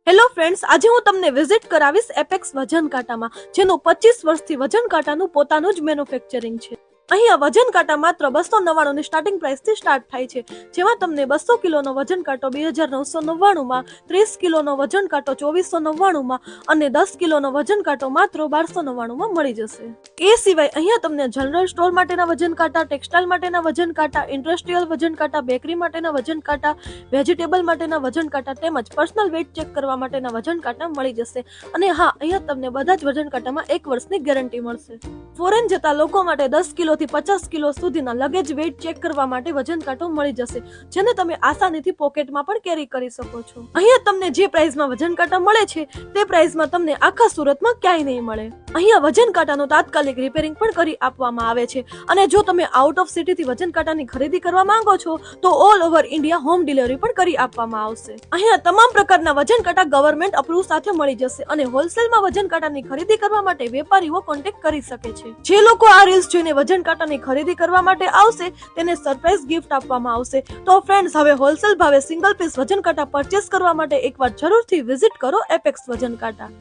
Hello friends, આજે હું તમને વિઝિટ કરાવીશ એપેક્સ વજન કાંટામાં, જેનું 25 વર્ષથી વજન કાંટાનું પોતાનું જ મેન્યુફેક્ચરિંગ છે. અહીંયા વજન કાંટા માત્ર 299 ની સ્ટાર્ટિંગ પ્રાઇસથી સ્ટાર્ટ થાય છે, જેમાં તમને 200 કિલોનો વજન કાંટો 2999 માં, 30 કિલોનો વજન કાંટો 2499 માં અને 10 કિલોનો વજન કાંટો માત્ર 1299 માં મળી જશે. એ સિવાય અહીંયા તમને જનરલ સ્ટોર માટેના વજન કાંટા, ટેક્સટાઇલ માટેના વજન કાંટા, ઇન્ડસ્ટ્રીયલ વજન કાંટા, બેકરી માટેના વજન કાંટા, વેજીટેબલ માટેના વજન કાંટા તેમજ પર્સનલ વેઇટ ચેક કરવા માટેના વજન કાંટા મળી જશે. અને હા, અહીંયા તમને બધા જ વજન કાંટામાં 1 વર્ષની ગેરંટી મળશે. ફોરેન જતા લોકો માટે 10 કિલોથી 50 કિલો સુધીના લગેજ વેઇટ ચેક કરવા માટે વજન કાંટો મળી જશે, જેને તમે આસાનીથી પોકેટમાં પણ કેરી કરી શકો છો. અહીંયા તમને જે પ્રાઇસમાં વજન કાંટા મળે છે તે પ્રાઇસમાં તમને આખા સુરતમાં ક્યાંય નહીં મળે. અહીંયા વજન કાંટાનું તાત્કાલિક રિપેરિંગ પણ કરી આપવામાં આવે છે, અને જો તમે આઉટ ઓફ સિટીથી વજન કાંટાની ખરીદી કરવા માંગો છો તો all over India home delivery પણ કરી આપવામાં આવશે. અહીંયા તમામ પ્રકારના વજન કાંટા ગવર્મેન્ટ અપ્રૂવ સાથે મળી જશે, અને હોલસેલમાં વજન કાંટાની ખરીદી કરવા માટે વેપારીઓ કોન્ટેક્ટ કરી શકે છે. જે લોકો આ રીલ્સ જોઈને વજન કાંટાની ખરીદી કરવા માટે આવશે તેને સરપ્રાઈઝ ગિફ્ટ આપવામાં આવશે. તો ફ્રેન્ડ્સ, હવે હોલસેલ ભાવે સિંગલ પીસ વજન કાંટા પરચેસ કરવા માટે એકવાર જરૂરથી વિઝિટ કરો એપેક્સ વજન કાંટા.